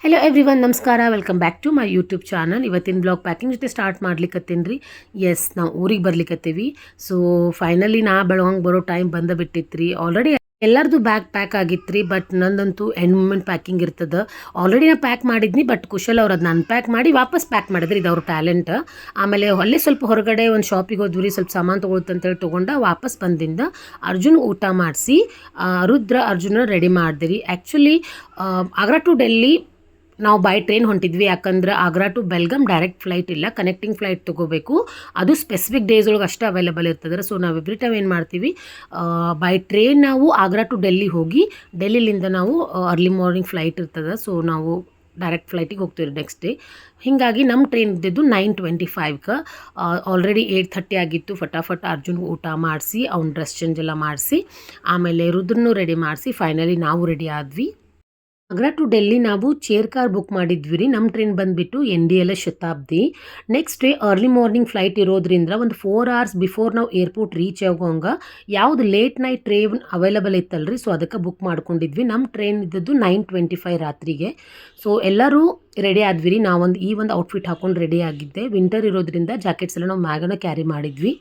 Hello everyone, ನಮಸ್ಕಾರ. Welcome back to my YouTube channel. ಇವತ್ತಿನ blog packing ಜೊತೆ start ಮಾಡ್ಲಿಕ್ಕತ್ತೀನಿ ರೀ. ಎಸ್, ನಾವು ಊರಿಗೆ ಬರ್ಲಿಕ್ಕತ್ತೀವಿ. ಸೊ ಫೈನಲಿ ಬೆಳವಂಗೆ ಬರೋ ಟೈಮ್ ಬಿಟ್ಟಿತ್ತು ರೀ. ಆಲ್ರೆಡಿ ಎಲ್ಲರದು ಬ್ಯಾಗ್ ಪ್ಯಾಕ್ ಆಗಿತ್ತು ರೀ. ಬಟ್ ನಂದಂತೂ ಎಂಡ್ ಮೂಮೆಂಟ್ ಪ್ಯಾಕಿಂಗ್ ಇರ್ತದೆ. ಆಲ್ರೆಡಿ ನಾನು ಪ್ಯಾಕ್ ಮಾಡಿದ್ನಿ, ಬಟ್ ಕುಶಲ್ ಅವ್ರು ಅದನ್ನ ಅನ್ಪ್ಯಾಕ್ ಮಾಡಿ ವಾಪಸ್ ಪ್ಯಾಕ್ ಮಾಡಿದ್ರಿ. ಇದು ಅವ್ರ ಟ್ಯಾಲೆಂಟ್. ಆಮೇಲೆ ಅಲ್ಲೇ ಸ್ವಲ್ಪ ಹೊರಗಡೆ ಒಂದು ಶಾಪಿಗೆ ಹೋದ್ವಿ ರೀ, ಸ್ವಲ್ಪ ಸಾಮಾನು ತೊಗೊಳ್ತಂತೇಳಿ ತೊಗೊಂಡು ವಾಪಸ್ ಬಂದಿಂದ ಅರ್ಜುನ್ ಊಟ ಮಾಡಿಸಿ ರುದ್ರ ಅರ್ಜುನ ರೆಡಿ ಮಾಡಿದ್ರಿ. ಆ್ಯಕ್ಚುಲಿ ಆಗ್ರಾ ಟು ಡೆಲ್ಲಿ ನಾವು ಬೈ ಟ್ರೈನ್ ಹೊಂಟಿದ್ವಿ. ಯಾಕಂದ್ರೆ Agra to Belgaum direct flight ಇಲ್ಲ, ಕನೆಕ್ಟಿಂಗ್ ಫ್ಲೈಟ್ ತೊಗೋಬೇಕು. ಅದು ಸ್ಪೆಸಿಫಿಕ್ ಡೇಸ್ ಒಳಗೆ ಅಷ್ಟೇ ಅವೈಲೇಬಲ್ ಇರ್ತದೆ. ಸೊ ನಾವು ಎವ್ರಿ ಟೈಮ್ ಏನು ಮಾಡ್ತೀವಿ, ಬೈ ಟ್ರೈನ್ ನಾವು ಆಗ್ರಾ ಟು ಡೆಲ್ಲಿ ಹೋಗಿ ಡೆಲ್ಲಿಲಿಂದ ನಾವು ಅರ್ಲಿ ಮಾರ್ನಿಂಗ್ ಫ್ಲೈಟ್ ಇರ್ತದೆ. ಸೊ ನಾವು ಡೈರೆಕ್ಟ್ ಫ್ಲೈಟಿಗೆ ಹೋಗ್ತೀವಿ ನೆಕ್ಸ್ಟ್ ಡೇ. ಹೀಗಾಗಿ ನಮ್ಮ ಟ್ರೈನ್ ಇದ್ದಿದ್ದು 9:25ಗೆ. ಆಲ್ರೆಡಿ 8:30 ಆಗಿತ್ತು. ಫಟಾಫಟ್ ಅರ್ಜುನ್ ಊಟ ಮಾಡಿಸಿ ಅವ್ನ ಡ್ರೆಸ್ ಚೇಂಜ್ ಎಲ್ಲ ಮಾಡಿಸಿ ಆಮೇಲೆ ರುದ್ರನೂ ರೆಡಿ ಮಾಡಿಸಿ ಫೈನಲಿ ನಾವು ರೆಡಿ ಆದ್ವಿ. ಆಗ್ರಾ ಟು ಡೆಲ್ಲಿ ನಾವು ಚೇರ್ ಕಾರ್ ಬುಕ್ ಮಾಡಿದ್ವಿ ರೀ. ನಮ್ಮ ಟ್ರೈನ್ ಬಂದುಬಿಟ್ಟು NDLS Shatabdi. Next day early morning flight ಇರೋದ್ರಿಂದ ಒಂದು 4 hours ಬಿಫೋರ್ ನಾವು ಏರ್ಪೋರ್ಟ್ ರೀಚ್ ಆಗೋಂಗೆ ಯಾವುದು ಲೇಟ್ ನೈಟ್ ಟ್ರೈನ್ ಅವೈಲಬಲ್ ಇತ್ತಲ್ರಿ, ಸೊ ಅದಕ್ಕೆ ಬುಕ್ ಮಾಡ್ಕೊಂಡಿದ್ವಿ. ನಮ್ಮ ಟ್ರೈನ್ ಇದ್ದದ್ದು 9:25 ರಾತ್ರಿಗೆ. ಸೊ ಎಲ್ಲರೂ ರೆಡಿ ಆದ್ವಿ ರೀ. ಈ ಒಂದು ಔಟ್ಫಿಟ್ ಹಾಕೊಂಡು ರೆಡಿ ಆಗಿದ್ದೆ. ವಿಂಟರ್ ಇರೋದ್ರಿಂದ ಜಾಕೆಟ್ಸ್ ಎಲ್ಲ ನಾವು ಮ್ಯಾಗನ ಕ್ಯಾರಿ ಮಾಡಿದ್ವಿ.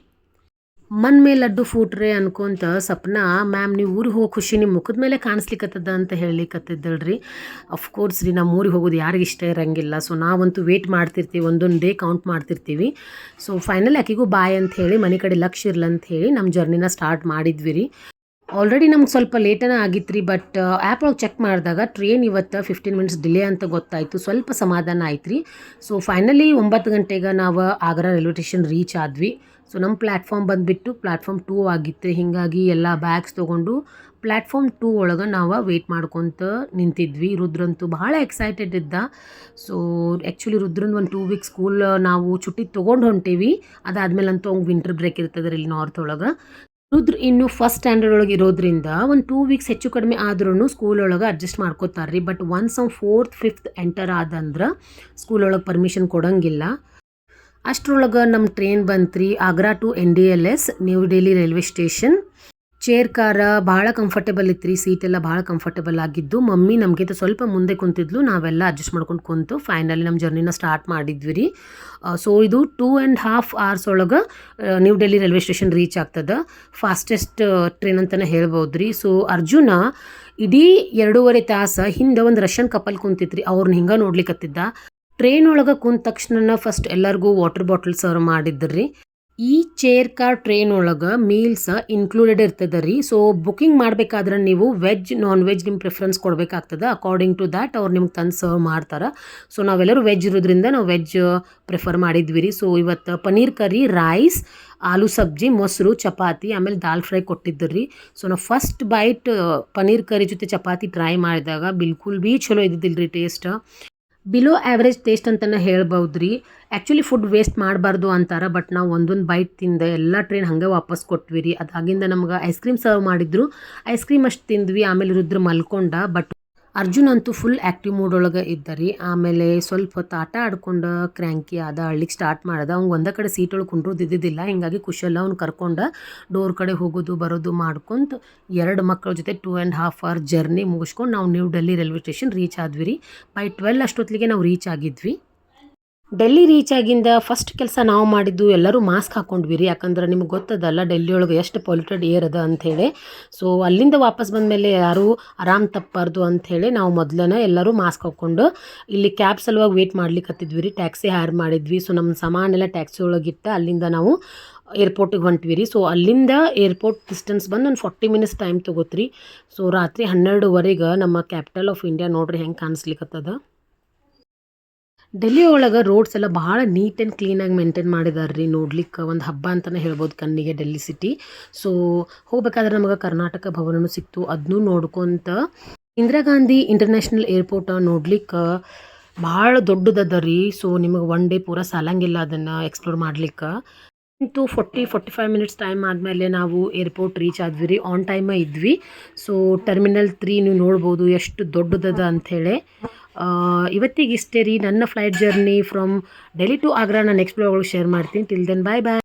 ಮನ್ ಮೇಲೆ ಲಡ್ಡು ಫೂಟ್ರೆ ಅನ್ಕೊಂತ ಸಪ್ನಾ ಮ್ಯಾಮ್ ನೀವು ಊರಿಗೆ ಹೋಗೋ ಖುಷಿ ನಿಮ್ಮ ಮುಖದ ಮೇಲೆ ಕಾಣಿಸ್ಲಿಕ್ಕತ್ತದ ಅಂತ ಹೇಳಲಿಕ್ಕತ್ತಿದ್ದಳ್ರಿ. ಅಫ್ಕೋರ್ಸ್ ರೀ, ನಮ್ಮ ಊರಿಗೆ ಹೋಗೋದು ಯಾರಿಗೆ ಇಷ್ಟ ಇರೋಂಗಿಲ್ಲ. ಸೊ ನಾವಂತೂ ವೇಟ್ ಮಾಡ್ತಿರ್ತೀವಿ, ಒಂದೊಂದು ಡೇ ಕೌಂಟ್ ಮಾಡ್ತಿರ್ತೀವಿ. ಸೊ ಫೈನಲ್ ಆಕಿಗೂ ಬಾಯ್ ಅಂತ ಹೇಳಿ ಮನೆ ಕಡೆ ಲಕ್ಷ ಇರಲ್ಲ ಅಂತ ಹೇಳಿ ನಮ್ಮ ಜರ್ನಿನ ಸ್ಟಾರ್ಟ್ ಮಾಡಿದ್ವಿ ರೀ. ಆಲ್ರೆಡಿ ನಮ್ಗೆ ಸ್ವಲ್ಪ ಲೇಟನ ಆಗಿತ್ತು ರೀ. ಬಟ್ ಆ್ಯಪ್ ಒಳಗೆ ಚೆಕ್ ಮಾಡಿದಾಗ ಟ್ರೈನ್ ಇವತ್ತು 15 minutes ಡಿಲೇ ಅಂತ ಗೊತ್ತಾಯಿತು. ಸ್ವಲ್ಪ ಸಮಾಧಾನ ಆಯ್ತು ರೀ. ಸೊ ಫೈನಲಿ 9 ಗಂಟೆಗೆ ನಾವು ಆಗ್ರಾ ರೈಲ್ವೆ ಸ್ಟೇಷನ್ ರೀಚ್ ಆದ್ವಿ. ಸೊ ನಮ್ಮ ಪ್ಲ್ಯಾಟ್ಫಾರ್ಮ್ ಬಂದುಬಿಟ್ಟು ಪ್ಲ್ಯಾಟ್ಫಾರ್ಮ್ 2 ಆಗಿತ್ತು. ಹೀಗಾಗಿ ಎಲ್ಲ ಬ್ಯಾಗ್ಸ್ ತೊಗೊಂಡು ಪ್ಲ್ಯಾಟ್ಫಾರ್ಮ್ 2 ಒಳಗೆ ನಾವು ವೆಯ್ಟ್ ಮಾಡ್ಕೊತ ನಿಂತಿದ್ವಿ. ರುದ್ರಂತೂ ಭಾಳ ಎಕ್ಸೈಟೆಡ್ ಇದ್ದ. ಸೊ ಆ್ಯಕ್ಚುಲಿ ರುದ್ರನ್ ಒಂದು 2 weeks ಸ್ಕೂಲ್ ನಾವು ಚುಟ್ಟಿ ತೊಗೊಂಡು ಹೊಂಟೀವಿ. ಅದಾದಮೇಲಂತೂ ಅವ್ಗೆ ವಿಂಟರ್ ಬ್ರೇಕ್ ಇರ್ತದೆ ಇಲ್ಲಿ ನಾರ್ತ್ ಒಳಗೆ. ರುದ್ರ ಇನ್ನು ಫಸ್ಟ್ ಸ್ಟ್ಯಾಂಡರ್ಡ್ ಒಳಗೆ ಇರೋದ್ರಿಂದ ಒಂದು 2 weeks ಹೆಚ್ಚು ಕಡಿಮೆ ಆದ್ರೂ ಸ್ಕೂಲ್ ಒಳಗೆ ಅಡ್ಜಸ್ಟ್ ಮಾಡ್ಕೋತಾರೆ ರೀ. ಬಟ್ ಒನ್ಸ್ ಅವ್ನು 4th 5th ಎಂಟರ್ ಆದಂದ್ರೆ ಸ್ಕೂಲ್ ಒಳಗೆ ಪರ್ಮಿಷನ್ ಕೊಡೋಂಗಿಲ್ಲ. ಅಷ್ಟರೊಳಗೆ ನಮ್ಮ ಟ್ರೈನ್ ಬಂತ್ರಿ Agra to NDLS New Delhi railway station. Chair car ಭಾಳ ಕಂಫರ್ಟೇಬಲ್ ಇತ್ತು ರೀ. ಸೀಟೆಲ್ಲ ಭಾಳ ಕಂಫರ್ಟೇಬಲ್ ಆಗಿದ್ದು. ಮಮ್ಮಿ ನಮಗಿಂತ ಸ್ವಲ್ಪ ಮುಂದೆ ಕುಂತಿದ್ಲು, ನಾವೆಲ್ಲ ಅಡ್ಜಸ್ಟ್ ಮಾಡ್ಕೊಂಡು ಕುಂತು ಫೈನಲಿ ನಮ್ಮ ಜರ್ನಿನ ಸ್ಟಾರ್ಟ್ ಮಾಡಿದ್ವಿ ರೀ. ಸೊ ಇದು 2.5 hours ಒಳಗೆ new Delhi railway station reach ಆಗ್ತದೆ. ಫಾಸ್ಟೆಸ್ಟ್ ಟ್ರೈನ್ ಅಂತಲೇ ಹೇಳ್ಬೋದು ರೀ. ಸೊ ಅರ್ಜುನ ಇಡೀ 2.5 ತಾಸು ಹಿಂದೆ ಒಂದು ರಷ್ಯನ್ ಕಪಲ್ ಕುಂತಿತ್ತು ರೀ. ಅವ್ರನ್ನ ಹಿಂಗೆ ನೋಡ್ಲಿಕ್ಕತ್ತಿದ್ದ. ಟ್ರೈನ್ ಒಳಗೆ ಕುಂತ ತಕ್ಷಣ ಫಸ್ಟ್ ಎಲ್ಲರಿಗೂ ವಾಟರ್ ಬಾಟಲ್ ಸರ್ವ್ ಮಾಡಿದ್ರಿ ರೀ. ಈ ಚೇರ್ ಕಾರ್ ಟ್ರೈನ್ ಒಳಗೆ ಮೀಲ್ಸ್ ಇನ್ಕ್ಲೂಡೆಡ್ ಇರ್ತದೆ ರೀ. ಸೊ ಬುಕ್ಕಿಂಗ್ ಮಾಡಬೇಕಾದ್ರೆ ನೀವು ವೆಜ್ ನಾನ್ ವೆಜ್ ನಿಮ್ಮ ಪ್ರಿಫರೆನ್ಸ್ ಕೊಡಬೇಕಾಗ್ತದೆ. ಅಕಾರ್ಡಿಂಗ್ ಟು ದ್ಯಾಟ್ ಅವ್ರು ನಿಮ್ಗೆ ತಂದು ಸರ್ವ್ ಮಾಡ್ತಾರೆ. ಸೊ ನಾವೆಲ್ಲರೂ ವೆಜ್ ಇರೋದ್ರಿಂದ ನಾವು ವೆಜ್ ಪ್ರಿಫರ್ ಮಾಡಿದ್ವಿ ರೀ. ಸೊ ಇವತ್ತು ಪನ್ನೀರ್ ಕರಿ, ರೈಸ್, ಆಲೂ ಸಬ್ಜಿ, ಮೊಸರು, ಚಪಾತಿ ಆಮೇಲೆ ದಾಲ್ ಫ್ರೈ ಕೊಟ್ಟಿದ್ದರು ರೀ. ಸೊ ನಾವು ಫಸ್ಟ್ ಬೈಟ್ ಪನ್ನೀರ್ ಕರಿ ಜೊತೆ ಚಪಾತಿ ಟ್ರೈ ಮಾಡಿದಾಗ ಬಿಲ್ಕುಲ್ ಭೀ ಚಲೋ ಇದ್ದಿದ್ದಿಲ್ಲ ರೀ. ಟೇಸ್ಟ್ ಬಿಲೋ ಆ್ಯಾವ್ರೇಜ್ ಟೇಸ್ಟ್ ಅಂತಲೇ ಹೇಳ್ಬೋದು ರೀ. ಆ್ಯಕ್ಚುಲಿ ಫುಡ್ ವೇಸ್ಟ್ ಮಾಡಬಾರ್ದು ಅಂತಾರೆ. ಬಟ್ ನಾವು ಒಂದೊಂದು ಬೈಟ್ ತಿಂದೆ ಎಲ್ಲ ಟ್ರೈನ್ ಹಾಗೆ ವಾಪಸ್ ಕೊಟ್ವಿ ರೀ. ಅದಾಗಿಂದ ನಮ್ಗೆ ಐಸ್ ಕ್ರೀಮ್ ಸರ್ವ್ ಮಾಡಿದ್ರು. ಐಸ್ ಕ್ರೀಮ್ ಅಷ್ಟು ತಿಂದ್ವಿ. ಆಮೇಲೆ ರುದ್ರ ಮಲ್ಕೊಂಡ. ಬಟ್ ಅರ್ಜುನ್ ಅಂತೂ ಫುಲ್ ಆ್ಯಕ್ಟಿವ್ ಮೂಡ್ ಒಳಗೆ ಇದ್ದ ರೀ. ಆಮೇಲೆ ಸ್ವಲ್ಪ ಹೊತ್ತು ಆಟ ಆಡ್ಕೊಂಡು ಕ್ರ್ಯಾಂಕಿ ಆದ, ಅಳ್ಳಿಕ್ಕೆ ಸ್ಟಾರ್ಟ್ ಮಾಡ್ದೆ. ಅವ್ನು ಒಂದೇ ಕಡೆ ಸೀಟ್ ಒಳಗೆ ಕುಂಡ್ರೋದಿದ್ದಿದ್ದಿಲ್ಲ. ಹೀಗಾಗಿ ಕುಶಲ್ಲ ಅವ್ನು ಕರ್ಕೊಂಡು ಡೋರ್ ಕಡೆ ಹೋಗೋದು ಬರೋದು ಮಾಡ್ಕೊಂತ 2 ಮಕ್ಕಳ ಜೊತೆ 2.5 hour ಜರ್ನಿ ಮುಗಿಸ್ಕೊಂಡು ನಾವು new Delhi railway station reach ಆದ್ವಿ ರೀ. ಬೈ 12 ಅಷ್ಟೊತ್ತಿಗೆ ನಾವು ರೀಚ್ ಆಗಿದ್ವಿ. ಡೆಲ್ಲಿ ರೀಚ್ ಆಗಿಂದ ಫಸ್ಟ್ ಕೆಲಸ ನಾವು ಮಾಡಿದ್ದು ಎಲ್ಲರೂ ಮಾಸ್ಕ್ ಹಾಕ್ಕೊಂಡ್ವಿ ರೀ. ಯಾಕಂದ್ರೆ ನಿಮ್ಗೆ ಗೊತ್ತದಲ್ಲ ಡೆಲ್ಲಿ ಒಳಗೆ ಎಷ್ಟು ಪೊಲ್ಯೂಟೆಡ್ ಏರ್ ಅದ ಅಂಥೇಳಿ. ಸೊ ಅಲ್ಲಿಂದ ವಾಪಸ್ ಬಂದಮೇಲೆ ಯಾರೂ ಆರಾಮ್ ತಪ್ಪಬಾರ್ದು ಅಂಥೇಳಿ ನಾವು ಮೊದಲನೇ ಎಲ್ಲರೂ ಮಾಸ್ಕ್ ಹಾಕ್ಕೊಂಡು ಇಲ್ಲಿ ಕ್ಯಾಬ್ ಸಲುವಾಗಿ ವೇಟ್ ಮಾಡ್ಲಿಕ್ಕತ್ತಿದ್ವಿ ರೀ. ಟ್ಯಾಕ್ಸಿ ಹೈರ್ ಮಾಡಿದ್ವಿ. ಸೊ ನಮ್ಮ ಸಾಮಾನೆಲ್ಲ ಟ್ಯಾಕ್ಸಿ ಒಳಗಿಟ್ಟು ಅಲ್ಲಿಂದ ನಾವು ಏರ್ಪೋರ್ಟಿಗೆ ಹೊಂಟ್ವಿ ರೀ. ಸೊ ಅಲ್ಲಿಂದ ಏರ್ಪೋರ್ಟ್ ಡಿಸ್ಟೆನ್ಸ್ ಬಂದು ಒಂದು 40 minutes ಟೈಮ್ ತೊಗೋತ್ರಿ. ಸೊ ರಾತ್ರಿ 12:30ಗೆ ನಮ್ಮ ಕ್ಯಾಪಿಟಲ್ ಆಫ್ ಇಂಡಿಯಾ ನೋಡ್ರಿ ಹೆಂಗೆ ಕಾಣಿಸ್ಲಿಕ್ಕತ್ತದ. ಡೆಲ್ಲಿ ಒಳಗೆ ರೋಡ್ಸ್ ಎಲ್ಲ ಭಾಳ ನೀಟ್ ಆ್ಯಂಡ್ ಕ್ಲೀನಾಗಿ ಮೇಂಟೈನ್ ಮಾಡಿದಾರೆ ರೀ. ನೋಡ್ಲಿಕ್ಕೆ ಒಂದು ಹಬ್ಬ ಅಂತಲೇ ಹೇಳ್ಬೋದು ಕಣ್ಣಿಗೆ ಡೆಲ್ಲಿ ಸಿಟಿ. ಸೊ ಹೋಗ್ಬೇಕಾದ್ರೆ ನಮಗೆ ಕರ್ನಾಟಕ ಭವನನೂ ಸಿಕ್ತು. ಅದನ್ನೂ ನೋಡ್ಕೊತ ಇಂದಿರಾ ಗಾಂಧಿ ಇಂಟರ್ನ್ಯಾಷನಲ್ ಏರ್ಪೋರ್ಟ್ ನೋಡ್ಲಿಕ್ಕೆ ಭಾಳ ದೊಡ್ಡದದ ರೀ. ಸೊ ನಿಮಗೆ 1 day ಪೂರ ಸಾಲಂಗಿಲ್ಲ ಅದನ್ನು ಎಕ್ಸ್ಪ್ಲೋರ್ ಮಾಡ್ಲಿಕ್ಕೆ. ಇಂತೂ 40-45 minutes ಟೈಮ್ ಆದಮೇಲೆ ನಾವು ಏರ್ಪೋರ್ಟ್ ರೀಚ್ ಆದ್ವಿ ರೀ. ಆನ್ ಟೈಮೇ ಇದ್ವಿ. ಸೊ ಟರ್ಮಿನಲ್ 3 ನೀವು ನೋಡ್ಬೋದು ಎಷ್ಟು ದೊಡ್ಡದದ ಅಂಥೇಳಿ. ಇವತ್ತಿಗೆ ಇಷ್ಟೇ ರೀ ನನ್ನ flight journey from Delhi to Agra. ನಾನು ನೆಕ್ಸ್ಟ್ ಬ್ಲಾಗ್ ಒಳಗೆ ಶೇರ್ ಮಾಡ್ತೀನಿ. ಟಿಲ್ ದೆನ್ ಬಾಯ್ ಬಾಯ್.